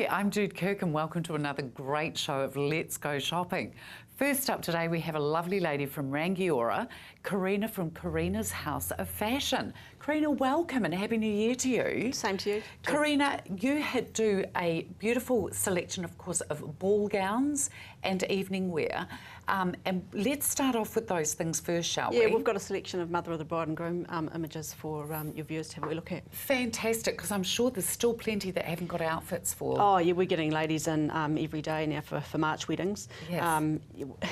Hi, I'm Jude Kirk and welcome to another great show of Let's Go Shopping. First up today we have a lovely lady from Rangiora, Karina from Karina's House of Fashion. Karina, welcome and Happy New Year to you. Same to you. Karina, you do a beautiful selection, of course, of ball gowns and evening wear. And let's start off with those things first, shall we? Yeah, we've got a selection of Mother of the Bride and Groom images for your viewers to have a look at. Fantastic, because I'm sure there's still plenty that haven't got outfits for. Oh yeah, we're getting ladies in every day now for March weddings. Yes.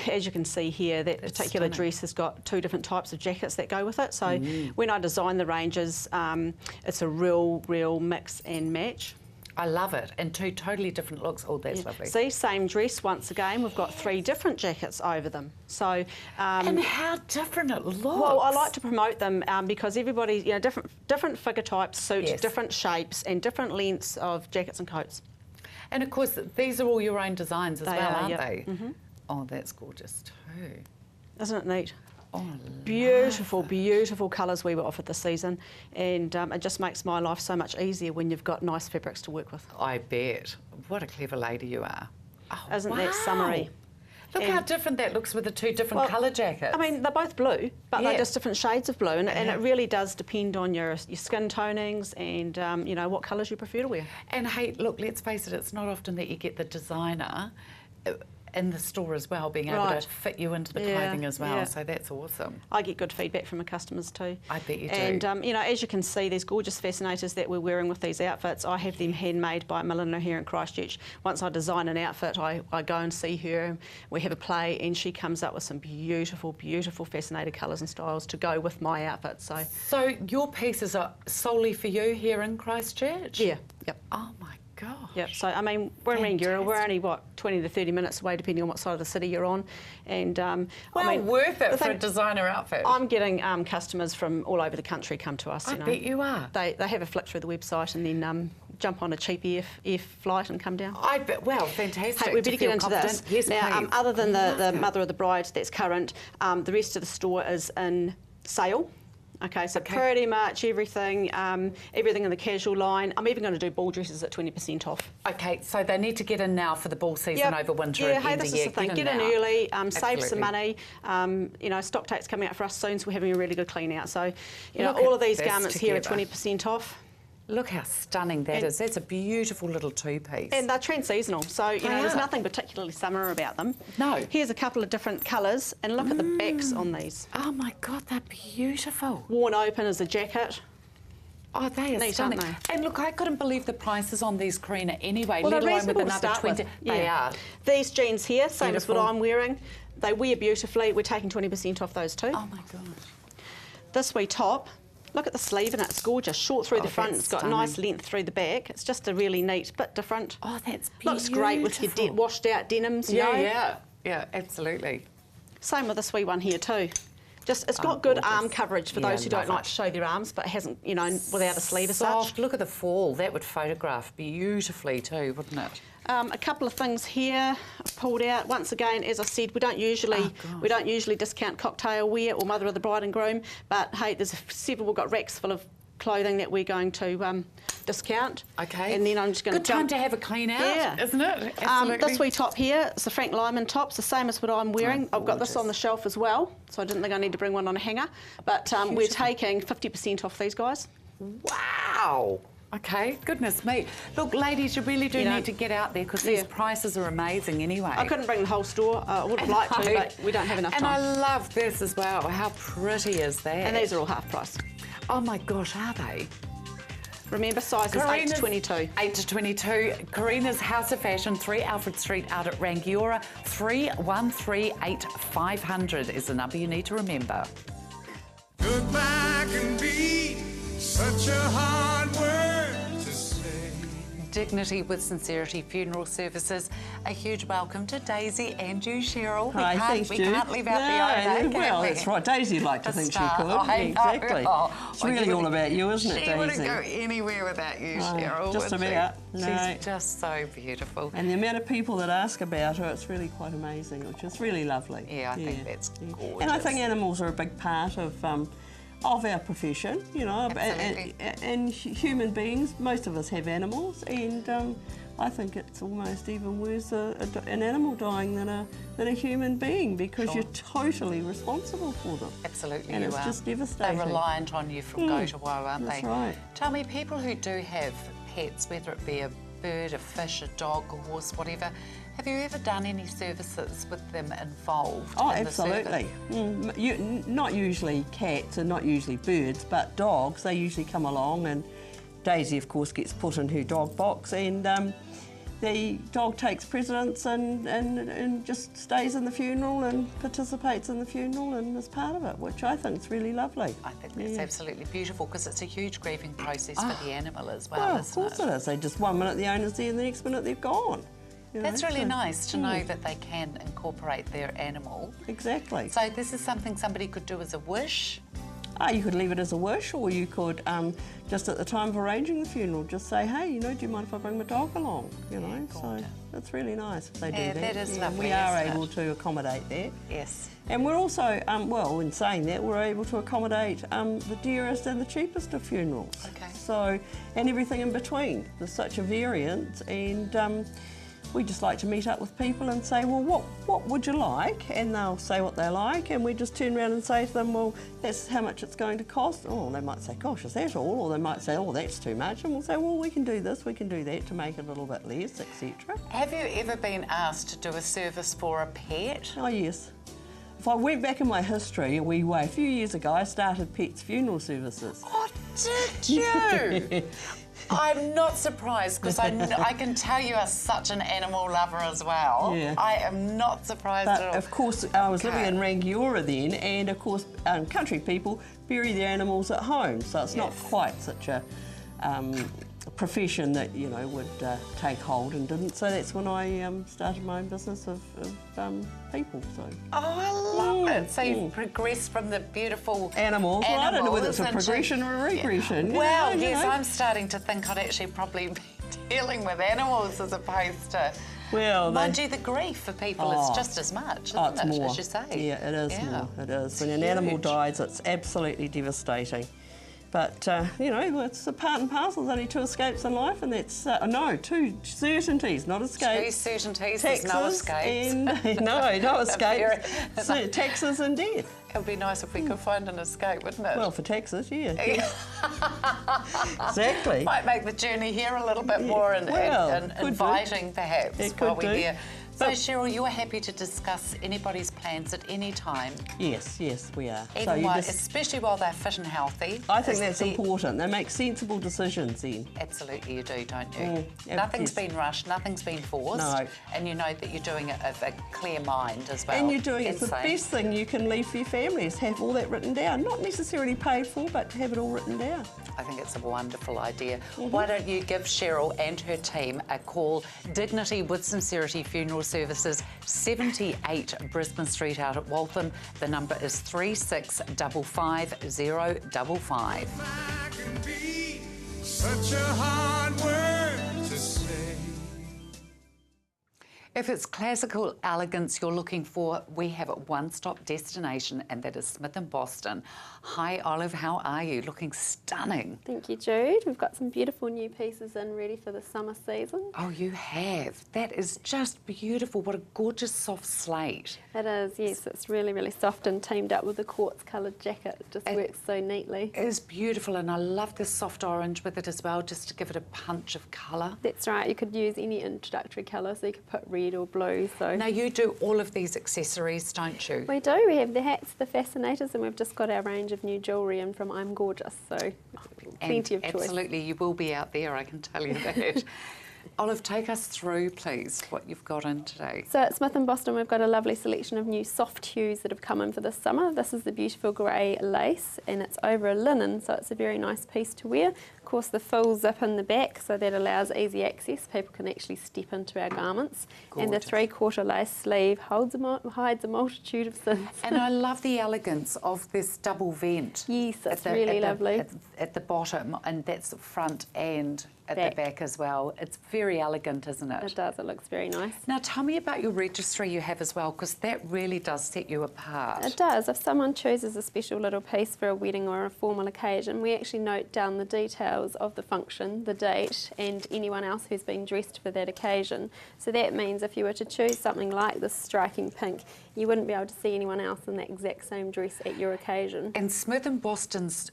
As you can see here, that particular dress has got two different types of jackets that go with it. So when I design the ranges, it's a real mix and match. I love it, and two totally different looks. Oh, that's lovely. See, same dress once again. We've got three different jackets over them. So, and how different it looks. Well, I like to promote them because everybody, different figure types suit different shapes and different lengths of jackets and coats. And of course, these are all your own designs as well, aren't they? Mm-hmm. Oh, that's gorgeous too. Isn't it neat? Oh, beautiful colours we were offered this season, and it just makes my life so much easier when you've got nice fabrics to work with. I bet. What a clever lady you are. Oh, Isn't that summery? Look how different that looks with the two different colour jackets. I mean, they're both blue, but they're just different shades of blue, and it really does depend on your skin tonings and what colours you prefer to wear. And hey, look, let's face it, it's not often that you get the designer in the store as well, being able to fit you into the clothing as well, so that's awesome. I get good feedback from my customers too. I bet you do. And as you can see, these gorgeous fascinators that we're wearing with these outfits, I have them handmade by Melinda here in Christchurch. Once I design an outfit, I go and see her, we have a play, and she comes up with some beautiful fascinator colours and styles to go with my outfit. So your pieces are solely for you here in Christchurch? Yeah, yep. Oh my gosh. Yep, so I mean, we're in Rangiora, we're only, 20 to 30 minutes away, depending on what side of the city you're on. And worth it for a designer outfit. I'm getting customers from all over the country come to us. I bet you are. They have a flick through the website and then jump on a cheap air flight and come down. I bet, well, fantastic. Hey, we better get into this. Yes, now, other than the Mother of the Bride that's current, the rest of the store is in sale. Okay, so pretty much everything in the casual line. I'm even going to do ball dresses at 20% off. Okay, so they need to get in now for the ball season over winter and hey, this is the thing. Get in early, save some money. Stock take's coming out for us soon, so we're having a really good clean out. So, all of these garments here are 20% off. Look how stunning that is. That's a beautiful little two-piece. And they're trans-seasonal, so there's nothing particularly summer about them. No. Here's a couple of different colours, and look at the backs on these. Oh my God, they're beautiful. Worn open as a jacket. Oh, they are stunning. And look, I couldn't believe the prices on these, Karina, anyway, well, let alone with another 20. They are. These jeans here, same as what I'm wearing. They wear beautifully. We're taking 20% off those too. Oh my God. This wee top. Look at the sleeve in it, it's gorgeous. Short through the front, it's got nice length through the back. It's just a really neat, bit different. Oh, that's beautiful. Looks great with your washed out denims, you know? Yeah, absolutely. Same with this wee one here too. It's got good arm coverage for those who don't like to show their arms, but hasn't, without a sleeve as such. Look at the fall, that would photograph beautifully too, wouldn't it? A couple of things here I've pulled out. Once again, as I said, we don't usually discount cocktail wear or Mother of the Bride and Groom, but hey, there's several. We've got racks full of clothing that we're going to discount. Okay. And then I'm just going to Good time to have a clean out, isn't it? Absolutely. This wee top here, it's the Frank Lyman top. It's the same as what I'm wearing. I've got this on the shelf as well, so I didn't think I need to bring one on a hanger. But we're taking 50% off these guys. Wow. Okay, goodness me. Look, ladies, you really do need to get out there because these prices are amazing anyway. I couldn't bring the whole store. I would have liked to, but we don't have enough time. And I love this as well. How pretty is that? And these are all half price. Oh my gosh, are they? Remember, sizes 8 to 22. 8 to 22. Karina's House of Fashion, 3 Alfred Street out at Rangiora. 3138 500 is the number you need to remember. Goodbye can be such a hard word to say. Dignity with Sincerity Funeral Services. A huge welcome to Daisy and you, Cheryl. Hi, thanks, we can't leave out the owner, well, that's right. Daisy would like to think she could. Exactly. It's really all about you, isn't it, Daisy? She wouldn't go anywhere without you, Cheryl. Just about. She's just so beautiful. And the amount of people that ask about her, it's really quite amazing, which is really lovely. Yeah, I think that's gorgeous. And I think animals are a big part of of our profession, you know, Absolutely. and human beings, most of us have animals, and I think it's almost even worse an animal dying than a human being, because Sure. you're totally responsible for them. Absolutely, And you it's are. just devastating. They're reliant on you from go to woe, aren't that's they? right. Tell me, people who do have pets, whether it be a bird, a fish, a dog, a horse, whatever, have you ever done any services with them involved? Oh, in the service? absolutely. Not usually cats and not usually birds, but dogs. They usually come along, and Daisy, of course, gets put in her dog box, and the dog takes precedence and just stays in the funeral and participates in the funeral and is part of it, which I think is really lovely. I think that's absolutely beautiful, because it's a huge grieving process for the animal as well, Well, of isn't course it is. They just 1 minute the owner's there and the next minute they're gone. You know, That's really so- nice to know that they can incorporate their animal. Exactly. So this is something somebody could do as a wish. You could leave it as a wish, or you could just at the time of arranging the funeral, just say, hey, you know, do you mind if I bring my dog along? You know, so gorgeous. that's really nice if they Yeah, do that. that is lovely, We are isn't it? able to accommodate that. Yes. And we're also, well, in saying that, we're able to accommodate the dearest and the cheapest of funerals. Okay. So, and everything in between. There's such a variance, and we just like to meet up with people and say, well, what would you like? And they'll say what they like, and we just turn around and say to them, well, that's how much it's going to cost. Oh, they might say, gosh, is that all? Or they might say, oh, that's too much. And we'll say, well, we can do this, we can do that to make it a little bit less, etc. Have you ever been asked to do a service for a pet? Oh, yes. If I went back in my history a wee way, a few years ago, I started Pets Funeral Services. Oh, did you? I'm not surprised, because I can tell you are such an animal lover as well. Yeah. I am not surprised But at all. of course, I was living Okay. in Rangiora then, and of course, country people bury their animals at home, so it's not quite such a profession that, you know, would take hold, and didn't. So that's when I started my own business of people. So Oh, I love it. So you've progressed from the beautiful animals. Well, I don't know whether it's a into- progression or a regression. you Well, know, you yes, know. I'm starting to think I'd actually probably be dealing with animals as opposed to. Well, mind you, the grief for people is just as much, isn't it's it, more. as you say? Yeah, it is Yeah. more. It is. When an animal huge. dies, it's absolutely devastating. But, you know, it's a part and parcel. There's only 2 escapes in life, and that's, no, 2 certainties, not Two escapes. certainties, there's no escapes. And, no escapes. Very- Taxes and death. It would be nice if we could find an escape, wouldn't it? Well, for taxes, yeah. Exactly. Might make the journey here a little bit more and could be. inviting, perhaps, It while could we're do. here. So, But- Cheryl, you're happy to discuss anybody's plans at any time, Yes, we are. even you while, just- especially while they're fit and healthy. I think Is that's the- important. They make sensible decisions then. Absolutely, you do, don't you? Yeah, Nothing's yes. been rushed, nothing's been forced, No. and you know that you're doing it with a clear mind as well. And you're doing it's the Insane. best thing you can leave for your family is have all that written down. Not necessarily paid for, but have it all written down. I think it's a wonderful idea. Mm-hmm. Why don't you give Cheryl and her team a call? Dignity with Sincerity Funeral Services, 78 Brisbane Street out at Waltham. The number is 3655055. I can be such a hard word to say. If it's classical elegance you're looking for, we have a one-stop destination, and that is Smith & Boston. Hi, Olive, how are you? Looking stunning. Thank you, Jude. We've got some beautiful new pieces in ready for the summer season. Oh, you have. That is just beautiful. What a gorgeous soft slate. It is, yes, it's really, really soft and teamed up with the quartz coloured jacket. It just works so neatly. It is beautiful, and I love the soft orange with it as well, just to give it a punch of colour. That's right, you could use any introductory colour, so you could put red or blue. So Now, you do all of these accessories, don't you? we do. We have the hats, the fascinators, and we've just got our range of new jewellery in from I'm Gorgeous. So plenty of choice. Absolutely, you will be out there, I can tell you that. Olive, take us through, please, what you've got in today. So at Smith & Boston, we've got a lovely selection of new soft hues that have come in for this summer. This is the beautiful grey lace, and it's over a linen, so it's a very nice piece to wear. Of course, the full zip in the back, so that allows easy access. People can actually step into our garments. And the Gorgeous. 3/4 lace sleeve hides a multitude of sins. And I love the elegance of this double vent. Yes, it's at really lovely. At the bottom, and that's front and at the back as well. It's very elegant, isn't it? It does, it looks very nice. Now tell me about your registry you have as well, because that really does set you apart. It does. If someone chooses a special little piece for a wedding or a formal occasion, we actually note down the details of the function, the date, and anyone else who's been dressed for that occasion. So that means if you were to choose something like this striking pink, you wouldn't be able to see anyone else in that exact same dress at your occasion. And Smith & Boston's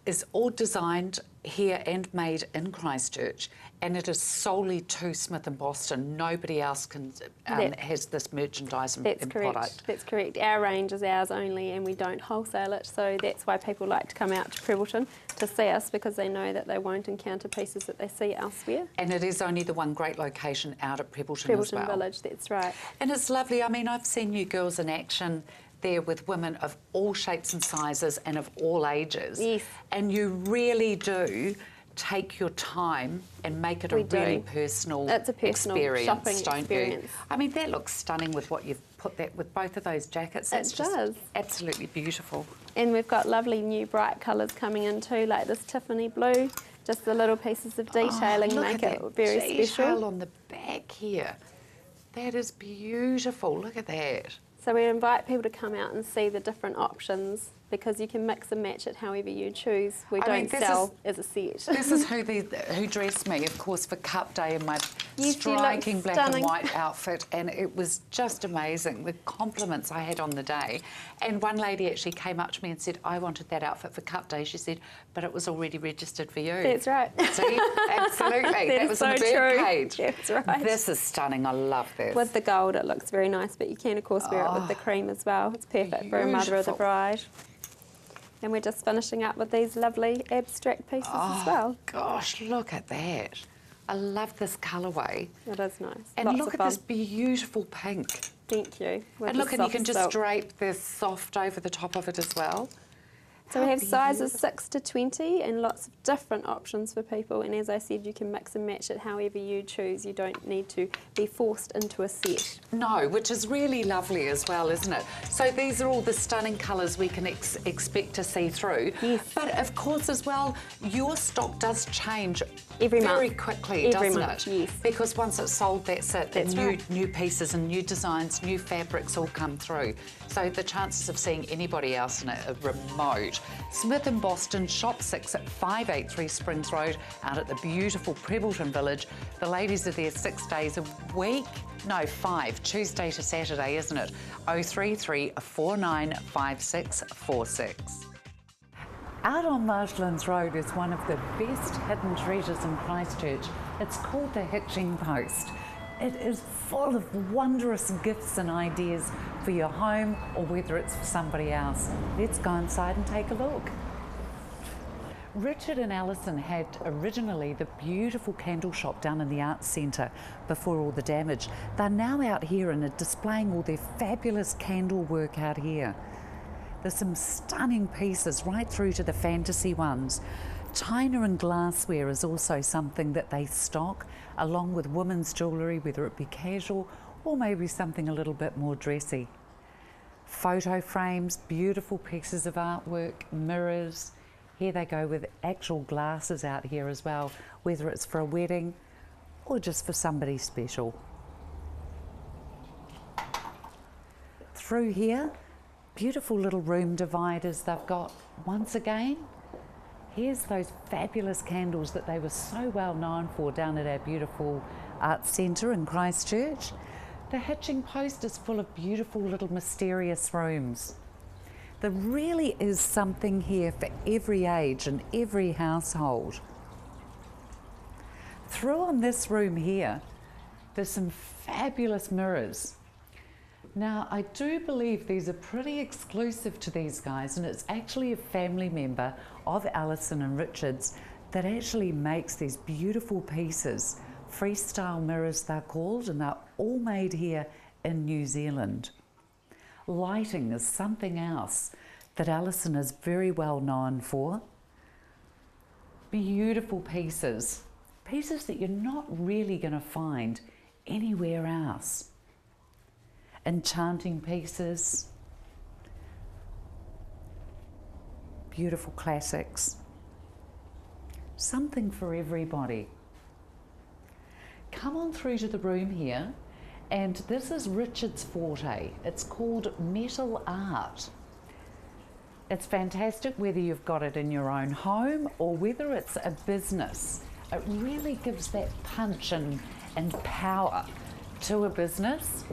is all designed here and made in Christchurch, and it is solely to Smith & Boston. Nobody else can has this merchandise and product. That's correct. Our range is ours only, and we don't wholesale it, so that's why people like to come out to Prebbleton to see us, because they know that they won't encounter pieces that they see elsewhere. And it is only the one great location out at Prebbleton as well. Village, that's right. And it's lovely. I mean, I've seen you girls in action there with women of all shapes and sizes and of all ages. Yes. And you really do take your time and make it a really personal It's a personal experience, shopping don't experience. you? I mean, that looks stunning with what you've put that with both of those jackets. It does. Absolutely beautiful. And we've got lovely new bright colours coming in too, like this Tiffany blue. Just the little pieces of detailing make it very special. Detail on the back here. That is beautiful. Look at that. So we invite people to come out and see the different options, because you can mix and match it however you choose. We don't sell as a set. This is who dressed me, of course, for Cup Day in my Yes, striking black and stunning. white outfit, and it was just amazing, the compliments I had on the day. And one lady actually came up to me and said, I wanted that outfit for Cup Day. She said, but it was already registered for you. That's right. See? Absolutely. That was is on the so bird true. page. That's right. This is stunning. I love this. With the gold, it looks very nice, but you can, of course, wear it with the cream as well. It's perfect for a mother of the Beautiful. bride. And we're just finishing up with these lovely abstract pieces as well. Gosh, look at that. I love this colourway. It is nice. And Lots look of at fun. this beautiful pink. Thank you. With And the look, and you soft can just silk. drape this soft over the top of it as well. So we How have sizes beautiful. 6 to 20 and lots of different options for people. And as I said, you can mix and match it however you choose. You don't need to be forced into a set. No, which is really lovely as well, isn't it? So these are all the stunning colours we can expect to see through. Yes. But of course as well, your stock does change Every very month. quickly, Every doesn't month, it? yes. Because once it's sold, that's it. That's new, right. new pieces and new designs, new fabrics all come through. So the chances of seeing anybody else in it are remote. Smith & Boston, Shop 6 at 583 Springs Road, out at the beautiful Prebbleton Village. The ladies are there 6 days a week. No, 5, Tuesday to Saturday, isn't it? 033 495646. Out on Marshlands Road is one of the best hidden treasures in Christchurch. It's called the Hitching Post. It is full of wondrous gifts and ideas for your home, or whether it's for somebody else. Let's go inside and take a look. Richard and Alison had originally the beautiful candle shop down in the Arts Centre before all the damage. They're now out here and are displaying all their fabulous candle work out here. There's some stunning pieces right through to the fantasy ones. China and glassware is also something that they stock, along with women's jewellery, whether it be casual or maybe something a little bit more dressy. Photo frames, beautiful pieces of artwork, mirrors. Here they go with actual glasses out here as well, whether it's for a wedding or just for somebody special. Through here, beautiful little room dividers they've got once again. Here's those fabulous candles that they were so well known for down at our beautiful Arts Centre in Christchurch. The Hitching Post is full of beautiful little mysterious rooms. There really is something here for every age and every household. Through on this room here, there's some fabulous mirrors. Now, I do believe these are pretty exclusive to these guys, and it's actually a family member of Alison and Richard's that actually makes these beautiful pieces. Freestyle mirrors they're called, and they're all made here in New Zealand. Lighting is something else that Alison is very well known for. Beautiful pieces, pieces that you're not really going to find anywhere else. Enchanting pieces, beautiful classics, something for everybody. come on through to the room here, and this is Richard's forte. It's called metal art. It's fantastic whether you've got it in your own home or whether it's a business. It really gives that punch and power to a business.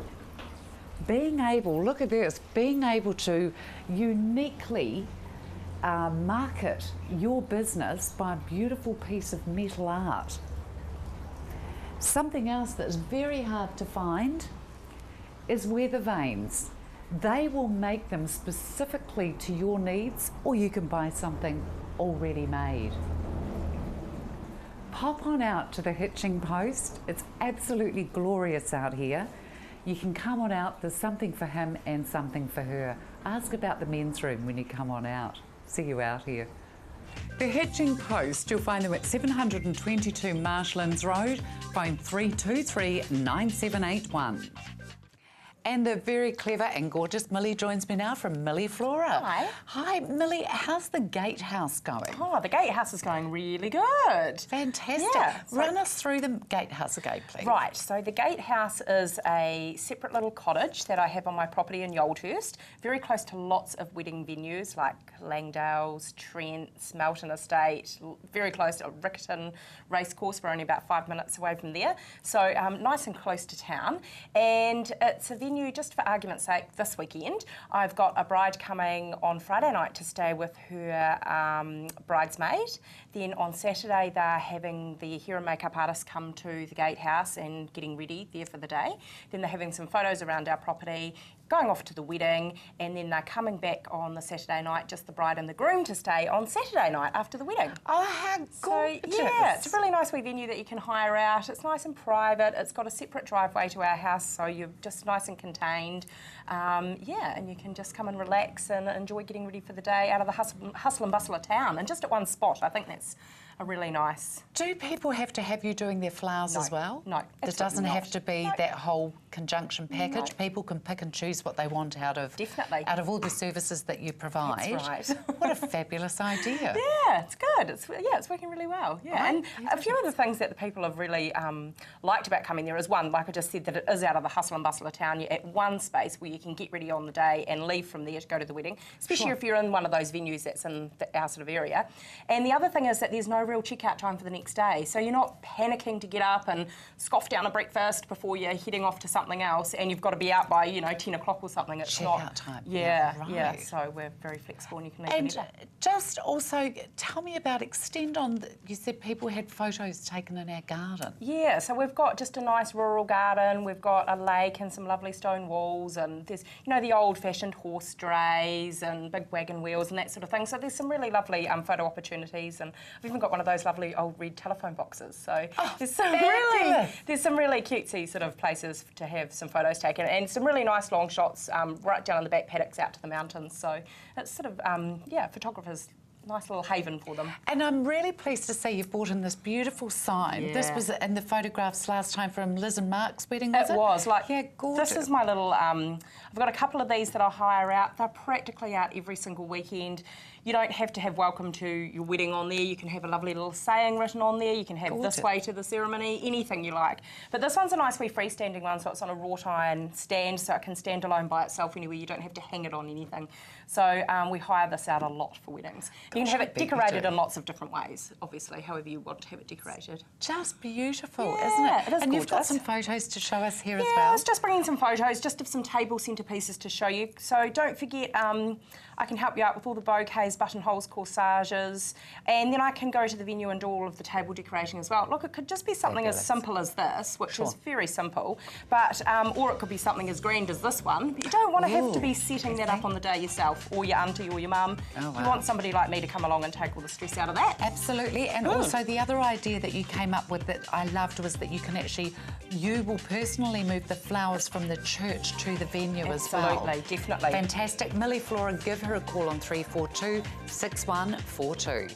Being able, look at this, being able to uniquely market your business by a beautiful piece of metal art. Something else that's very hard to find is weather vanes. They will make them specifically to your needs, or you can buy something already made. Pop on out to the Hitching Post. It's absolutely glorious out here. You can come on out. There's something for him and something for her. Ask about the men's room when you come on out. See you out here. The Hitching Post, you'll find them at 722 Marshlands Road, phone 323 9781. And the very clever and gorgeous Millie joins me now from Millie Flora. Hi. Hi, Millie. How's the gatehouse going? Oh, the gatehouse is going really good. Fantastic. Yeah, Run us through the gatehouse again, please. Right, so the gatehouse is a separate little cottage that I have on my property in Yoldhurst, very close to lots of wedding venues like Langdale's, Trent's, Melton Estate, very close to Riccarton Racecourse. We're only about 5 minutes away from there. So nice and close to town. And it's a venue, just for argument's sake, this weekend. I've got a bride coming on Friday night to stay with her bridesmaid. Then on Saturday they're having the hair and makeup artist come to the gatehouse and getting ready there for the day. Then they're having some photos around our property, going off to the wedding, and then they're coming back on the Saturday night, just the bride and the groom to stay on Saturday night after the wedding. Oh, how gorgeous. So, yeah, it's a really nice wee venue that you can hire out. It's nice and private. It's got a separate driveway to our house, so you're just nice and contained. Yeah, and you can just come and relax and enjoy getting ready for the day out of the hustle and bustle of town, and just at one spot. I think that's a really nice. Do people have to have you doing their flowers as well? No, It doesn't absolutely have not. to be No. that whole conjunction package. No. People can pick and choose what they want out of out of all the services that you provide. That's right. What a fabulous idea. Yeah, it's good. It's working really well. Yeah, Right. and a few of the things that the people have really liked about coming there is one, like I just said, that it is out of the hustle and bustle of town. You're at one space where you can get ready on the day and leave from there to go to the wedding, especially Sure. if you're in one of those venues that's in our sort of area. And the other thing is that there's no real checkout time for the next day, so you're not panicking to get up and scoff down a breakfast before you're heading off to something else, and you've got to be out by 10 o'clock or something. It's Checkout not time. Yeah, Yeah, yeah. right. So we're very flexible, and you can leave And whenever. just also tell me about Extend On. You said people had photos taken in our garden. Yeah, so we've got just a nice rural garden, we've got a lake and some lovely stone walls, and there's, the old-fashioned horse drays and big wagon wheels and that sort of thing. So there's some really lovely photo opportunities, and I've even got one of those lovely old red telephone boxes. So there's some really cutesy sort of places to have some photos taken, and some really nice long shots right down in the back paddocks out to the mountains. So it's sort of, photographers, nice little haven for them. And I'm really pleased to see you've brought in this beautiful sign. Yeah. This was in the photographs last time from Liz and Mark's wedding, It was Yeah, gorgeous. This is my little. I've got a couple of these that I hire out. They're practically out every single weekend. You don't have to have welcome to your wedding on there. You can have a lovely little saying written on there. You can have this way to the ceremony, anything you like. But this one's a nice wee freestanding one, so it's on a wrought iron stand, so it can stand alone by itself anywhere. You don't have to hang it on anything. So we hire this out a lot for weddings. You can have it decorated in lots of different ways, obviously, however you want to have it decorated. Just beautiful, Yeah, isn't it? it is and you've got gorgeous. some photos to show us here as Yeah, well. I was just bringing some photos, just of some table centrepieces to show you. So don't forget, I can help you out with all the bouquets, buttonholes, corsages, and then I can go to the venue and do all of the table decorating as well. Look, it could just be something as simple as this, which is very simple, but or it could be something as grand as this one. But you don't want to have to be setting that up on the day yourself, or your auntie or your mum. Oh, wow. You want somebody like me to come along and take all the stress out of that. Absolutely, and also the other idea that you came up with that I loved was that you will personally move the flowers from the church to the venue as well. Absolutely, definitely. Fantastic. Millie Flora, give her a call on 342 6142.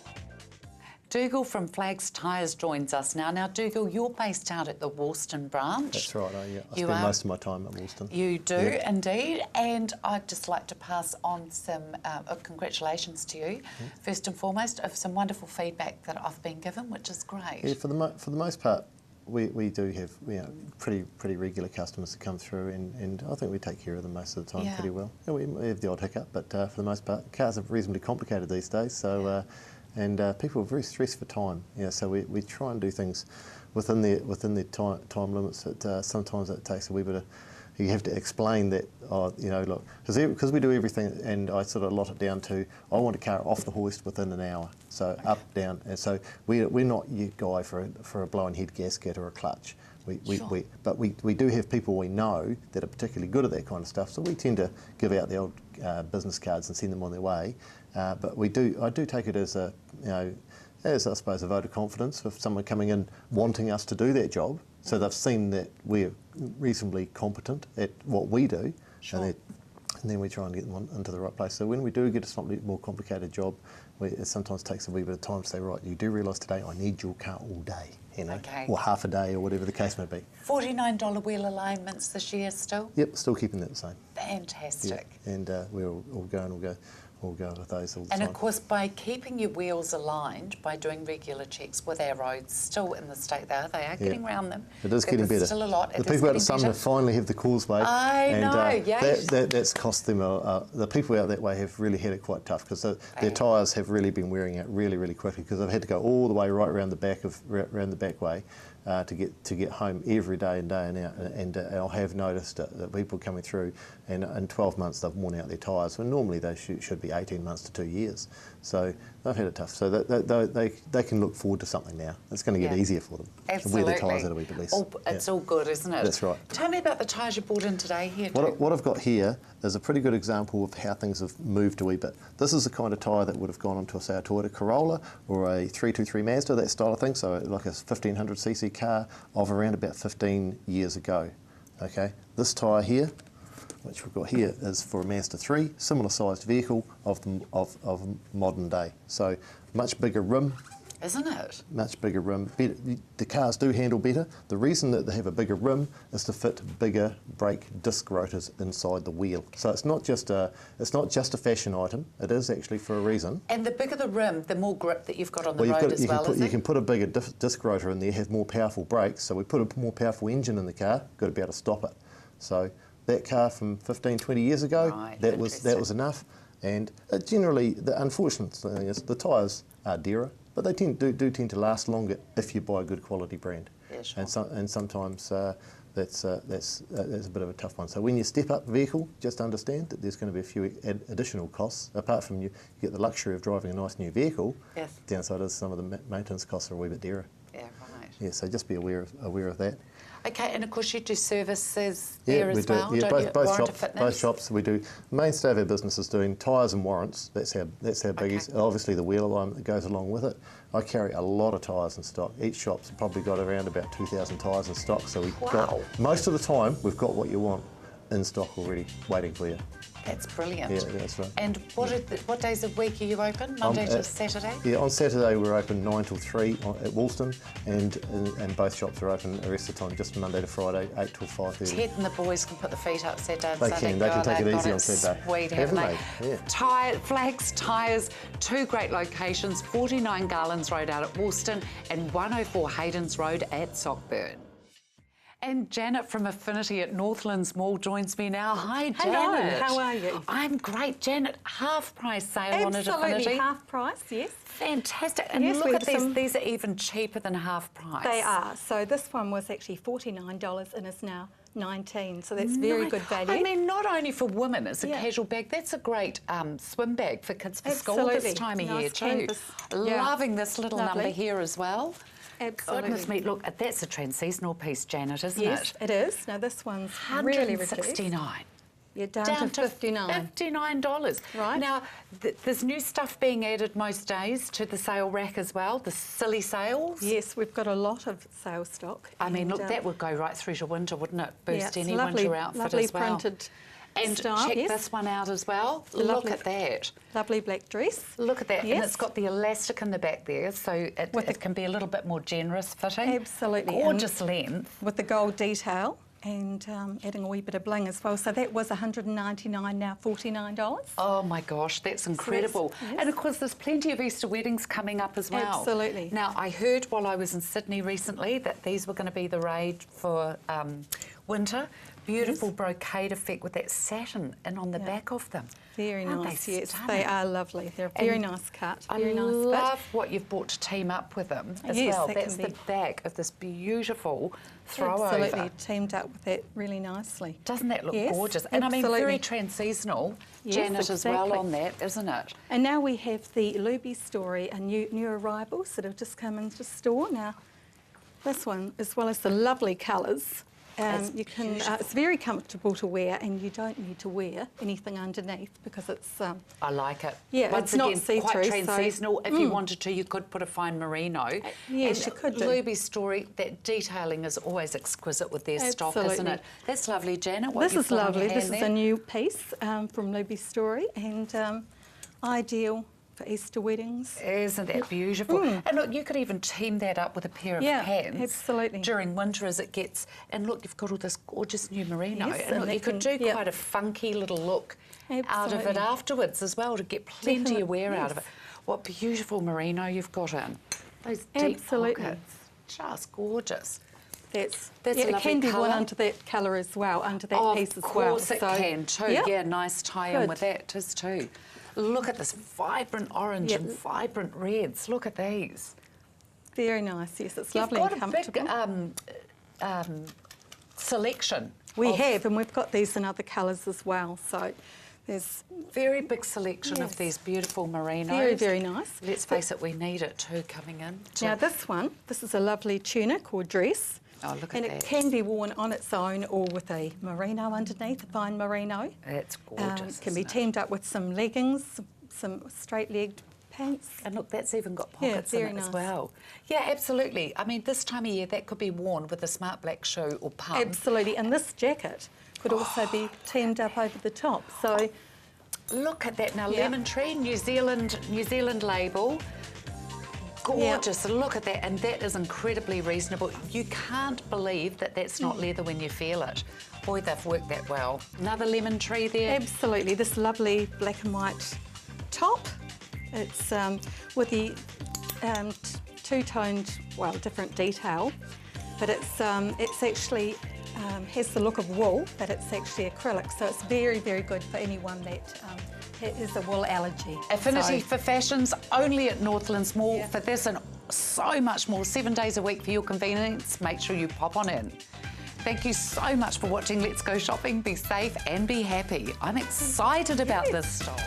Dougal from Flags Tyres joins us now. Now, Dougal, you're based out at the Woolston branch. That's right, I You spend are- most of my time at Woolston. You do, Yeah. indeed, and I'd just like to pass on some congratulations to you, first and foremost, of some wonderful feedback that I've been given, which is great. Yeah, for the most part, we do have pretty regular customers that come through, and I think we take care of them most of the time Yeah. pretty well. Yeah, we have the odd hiccup, but for the most part, cars are reasonably complicated these days. So, and people are very stressed for time. So we try and do things within the time limits. That sometimes it takes a wee bit of. You have to explain that, look, because we do everything, and I sort of lot it down to, I want a car off the hoist within an hour, so up, down, and so we're not your guy for a blown head gasket or a clutch. But we do have people we know that are particularly good at that kind of stuff, so we tend to give out the old business cards and send them on their way. But I do take it as as I suppose a vote of confidence for someone coming in wanting us to do that job. So they've seen that we're reasonably competent at what we do, and then we try and get them into the right place. So when we do get a slightly more complicated job, it sometimes takes a wee bit of time to say, right, you do realise today I need your car all day, Okay. or half a day, or whatever the case may be. $49 wheel alignments this year still? Yep, still keeping that the same. Fantastic. Yeah. And we'll go with those all the And time. of course, by keeping your wheels aligned, by doing regular checks with our roads still in the state they are getting around them. It is getting better. Still a lot. The people out of Sumner finally have the causeway. I know, yes. That's cost them. The people out that way have really had it quite tough because their tyres have really been wearing out really, really quickly because they've had to go all the way right around the back way to get home every day and out. And I have noticed that people coming through, and in 12 months they've worn out their tyres when normally they should be 18 months to 2 years. So they've had it tough. So they can look forward to something now. It's going to get easier for them. Absolutely. Wear the tyres out a wee bit less. It's all good, isn't it? That's right. Tell me about the tyres you brought in today here too. What I've got here is a pretty good example of how things have moved a wee bit. This is the kind of tyre that would have gone onto, say, a Toyota Corolla or a 323 Mazda, that style of thing, so like a 1500cc car of around about 15 years ago. Okay, this tyre here, which we've got here, is for a Mazda 3, similar sized vehicle of modern day. So much bigger rim. Isn't it? Much bigger rim. The cars do handle better. The reason that they have a bigger rim is to fit bigger brake disc rotors inside the wheel. So it's not just a fashion item. It is actually for a reason. And the bigger the rim, the more grip that you've got on the road as well, you can put a bigger disc rotor in there, have more powerful brakes. So we put a more powerful engine in the car, got to be able to stop it. So that car from 15, 20 years ago, that was enough. And generally, the unfortunate thing is the tyres are dearer, but they tend to last longer if you buy a good quality brand. Yeah, sure. And sometimes that's a bit of a tough one. So when you step up the vehicle, just understand that there's going to be a few additional costs. Apart from you get the luxury of driving a nice new vehicle, Yes. downside is some of the maintenance costs are a wee bit dearer. Yeah, right. Yeah, so just be aware of that. Okay, and of course you do services there as well, Yeah, don't you? both Warrant shops. Fitness? Both shops. We do. The mainstay of our business is doing tyres and warrants. That's our biggies. Okay. Obviously the wheel alignment that goes along with it. I carry a lot of tyres in stock. Each shop's probably got around about 2,000 tyres in stock. So we've got most of the time we've got what you want in stock already, waiting for you. That's brilliant. Yeah, that's right. And what days of week are you open? Monday to Saturday? Yeah, on Saturday we're open 9 till 3 at Woolston, and both shops are open the rest of the time, just Monday to Friday, 8 till 5:30. Ted and the boys can put the feet up Saturday and They Sunday. can. They can take it they've easy got on Saturday. Sweet, Haven't haven't they? they? Yeah. Flags Tyres, two great locations, 49 Garlands Road out at Woolston and 104 Haydens Road at Sockburn. And Janet from Affinity at Northlands Mall joins me now. Hi, Janet. Hello, how are you? I'm great, Janet. Half price sale on at Absolutely, Affinity. half price, yes. Fantastic. And Yes, look we at have these. some- These are even cheaper than half price. They are. So this one was actually $49 and is now $19. So that's very good value. I mean, not only for women as a Yeah. casual bag, that's a great swim bag for kids for school this Absolutely. time of Nice year too. canvas. Yeah. Loving this little Lovely. number here as well. Absolutely. Goodness me, look, that's a trans-seasonal piece, Janet, isn't Yes, it? it is. Now this one's really reduced. $169. You're down to $59. $59. Right. Now, there's new stuff being added most days to the sale rack as well, the silly sales. Yes, we've got a lot of sale stock. I mean, and, look, that would go right through to winter, wouldn't it? yeah, Boost it's any lovely, winter outfit lovely as well. printed And style, check yes. this one out as well. Look lovely- at that. Lovely black dress. Look at that. And Yes. it's got the elastic in the back there, so it can be a little bit more generous fitting. Absolutely. Gorgeous length. With the gold detail. and adding a wee bit of bling as well. So that was $199, now $49. Oh my gosh, that's incredible. yes. And of course, there's plenty of Easter weddings coming up as well. Absolutely. Now, I heard while I was in Sydney recently that these were going to be the rage for winter. Beautiful brocade effect with that satin and on the back of them. Very Aren't nice, they yes. stunning? They are lovely. They're a very And nice cut, I very nice fit. love what you've brought to team up with them as Yes, well. that That's can the be- back of this beautiful throw Absolutely, over. teamed up with that really nicely. Doesn't that look Yes, gorgeous? And I mean, very absolutely. trans-seasonal, Yes, Janet, as well exactly. on that, isn't it? And now we have the Luby Story, a new arrivals that have just come into store. Now, this one, as well as the lovely colours, It's you can. beautiful. It's very comfortable to wear, and you don't need to wear anything underneath because it's. I like it. Yeah, Once it's not again, see-through, quite so- trans-seasonal. If you wanted to, you could put a fine merino. yes, And you could do. Luby's Story, that detailing is always exquisite with their stock, isn't Absolutely. it? That's lovely, Janet. What This you've is got on lovely. your This hand is there. a new piece from Luby Story, and ideal for Easter weddings. Isn't that beautiful? And look, you could even team that up with a pair of Yeah, pants. absolutely. During winter as it gets. And look, you've got all this gorgeous new merino. Yes, and and look, that you could can- do yeah. quite a funky little look out of it Absolutely. afterwards as well to get plenty of wear out of it. Yes. What beautiful merino you've got in. Those deep Absolutely. pockets. Just gorgeous. That's a yeah, it lovely can be worn colour. under that colour as well, under that Oh, piece of as well. course it So, can too. yeah. Yeah, nice tie-in Good. with that too. Look at this vibrant orange Yeah. and vibrant reds. Look at these. Very nice, yes, it's You've lovely got and a big comfortable. selection. We of- have, and we've got these in other colours as well. So there's Very big selection Yes. of these beautiful merinos. very, very nice. Let's face it, we need it too coming in. Now this is a lovely tunic or dress. Oh, look at and that. it can be worn on its own or with a merino underneath, a fine merino. It's gorgeous. It can be isn't it? teamed up with some leggings, some straight-legged pants. And look, that's even got Yeah, pockets in very it as nice. well. Yeah, absolutely. I mean, this time of year, that could be worn with a smart black shoe or pump. Absolutely, and this jacket could also be teamed up over the top. So Look at that now, Yeah. Lemon Tree, New Zealand label. Gorgeous, look at that, and that is incredibly reasonable. You can't believe that that's not leather when you feel it. Boy, they've worked that well. Another Lemon Tree there. absolutely, this lovely black and white top. It's with the two-toned, well, different detail, but it's actually has the look of wool, but it's actually acrylic, so it's very, very good for anyone that has a wool allergy. Affinity So- for Fashions, only at Northlands Mall. Yeah. For this and so much more, 7 days a week for your convenience. Make sure you pop on in. Thank you so much for watching Let's Go Shopping. Be safe and be happy. I'm excited about this stock.